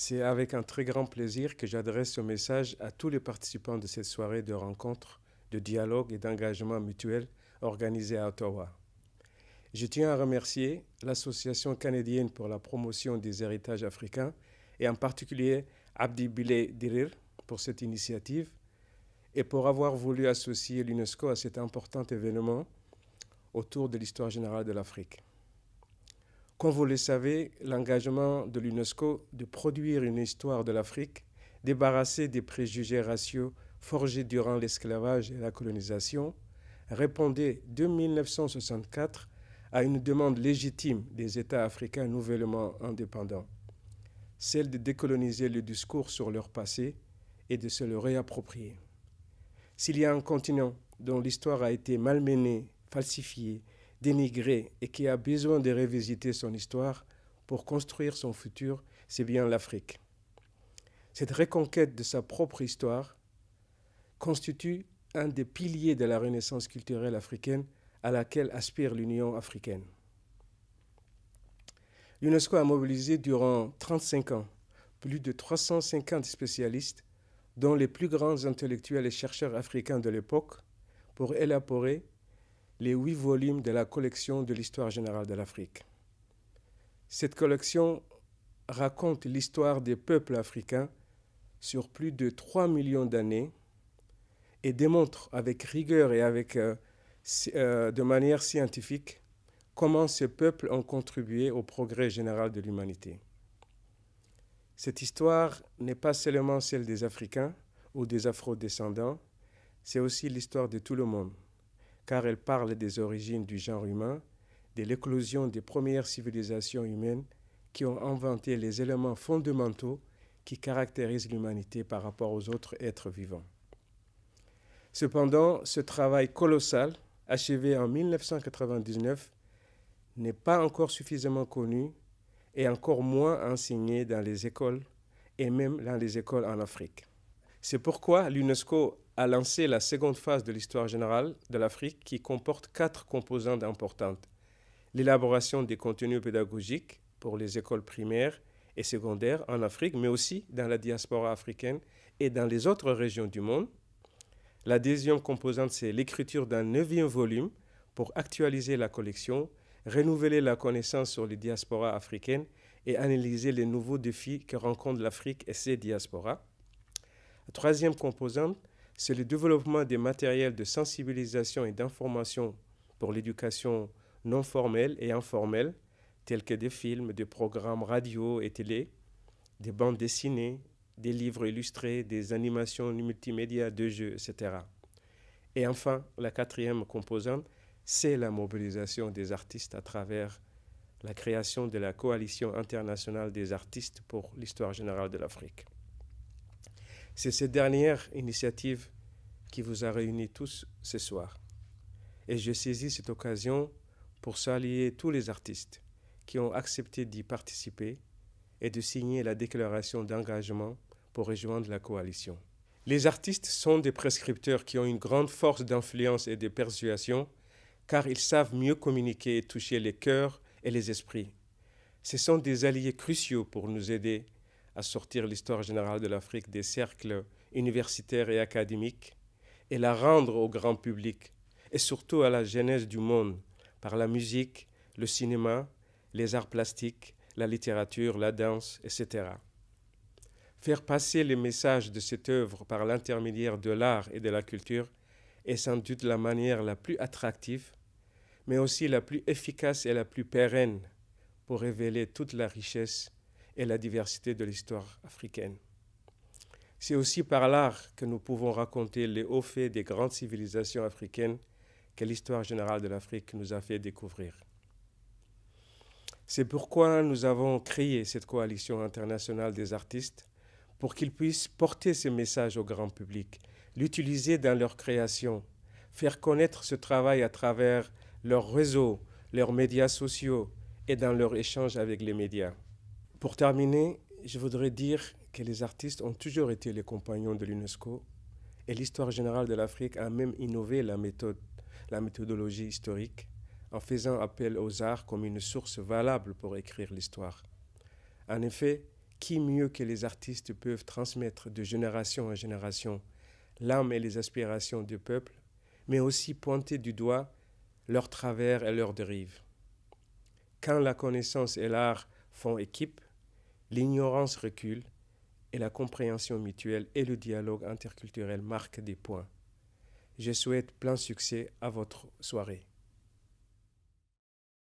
C'est avec un très grand plaisir que j'adresse ce message à tous les participants de cette soirée de rencontre, de dialogue et d'engagement mutuel organisée à Ottawa. Je tiens à remercier l'Association canadienne pour la promotion des héritages africains et en particulier Abdi Bile Dirir pour cette initiative et pour avoir voulu associer l'UNESCO à cet important événement autour de l'histoire générale de l'Afrique. Comme vous le savez, l'engagement de l'UNESCO de produire une histoire de l'Afrique débarrassée des préjugés raciaux forgés durant l'esclavage et la colonisation répondait dès 1964 à une demande légitime des États africains nouvellement indépendants, celle de décoloniser le discours sur leur passé et de se le réapproprier. S'il y a un continent dont l'histoire a été malmenée, falsifiée, dénigrée et qui a besoin de revisiter son histoire pour construire son futur, c'est bien l'Afrique. Cette reconquête de sa propre histoire constitue un des piliers de la renaissance culturelle africaine à laquelle aspire l'Union africaine. L'UNESCO a mobilisé durant 35 ans plus de 350 spécialistes, dont les plus grands intellectuels et chercheurs africains de l'époque, pour élaborer les 8 volumes de la collection de l'histoire générale de l'Afrique. Cette collection raconte l'histoire des peuples africains sur plus de 3 millions d'années et démontre avec rigueur et de manière scientifique comment ces peuples ont contribué au progrès général de l'humanité. Cette histoire n'est pas seulement celle des Africains ou des Afro-descendants, c'est aussi l'histoire de tout le monde, car elle parle des origines du genre humain, de l'éclosion des premières civilisations humaines qui ont inventé les éléments fondamentaux qui caractérisent l'humanité par rapport aux autres êtres vivants. Cependant, ce travail colossal, achevé en 1999, n'est pas encore suffisamment connu et encore moins enseigné dans les écoles et même dans les écoles en Afrique. C'est pourquoi l'UNESCO a lancé la seconde phase de l'histoire générale de l'Afrique qui comporte 4 composantes importantes. L'élaboration des contenus pédagogiques pour les écoles primaires et secondaires en Afrique, mais aussi dans la diaspora africaine et dans les autres régions du monde. La deuxième composante, c'est l'écriture d'un 9e volume pour actualiser la collection, renouveler la connaissance sur les diasporas africaines et analyser les nouveaux défis que rencontre l'Afrique et ses diasporas. La troisième composante, c'est le développement des matériels de sensibilisation et d'information pour l'éducation non formelle et informelle, tels que des films, des programmes radio et télé, des bandes dessinées, des livres illustrés, des animations multimédia, de jeux, etc. Et enfin, la quatrième composante, c'est la mobilisation des artistes à travers la création de la Coalition internationale des artistes pour l'histoire générale de l'Afrique. C'est cette dernière initiative qui vous a réunis tous ce soir. Et je saisis cette occasion pour saluer tous les artistes qui ont accepté d'y participer et de signer la déclaration d'engagement pour rejoindre la coalition. Les artistes sont des prescripteurs qui ont une grande force d'influence et de persuasion car ils savent mieux communiquer et toucher les cœurs et les esprits. Ce sont des alliés cruciaux pour nous aider à sortir l'histoire générale de l'Afrique des cercles universitaires et académiques et la rendre au grand public et surtout à la jeunesse du monde par la musique, le cinéma, les arts plastiques, la littérature, la danse, etc. Faire passer les messages de cette œuvre par l'intermédiaire de l'art et de la culture est sans doute la manière la plus attractive, mais aussi la plus efficace et la plus pérenne pour révéler toute la richesse et la diversité de l'histoire africaine. C'est aussi par l'art que nous pouvons raconter les hauts faits des grandes civilisations africaines que l'histoire générale de l'Afrique nous a fait découvrir. C'est pourquoi nous avons créé cette coalition internationale des artistes pour qu'ils puissent porter ces messages au grand public, l'utiliser dans leur création, faire connaître ce travail à travers leurs réseaux, leurs médias sociaux et dans leur échange avec les médias. Pour terminer, je voudrais dire que les artistes ont toujours été les compagnons de l'UNESCO et l'histoire générale de l'Afrique a même innové la méthodologie historique en faisant appel aux arts comme une source valable pour écrire l'histoire. En effet, qui mieux que les artistes peuvent transmettre de génération en génération l'âme et les aspirations du peuple, mais aussi pointer du doigt leurs travers et leurs dérives. Quand la connaissance et l'art font équipe, l'ignorance recule et la compréhension mutuelle et le dialogue interculturel marquent des points. Je souhaite plein succès à votre soirée.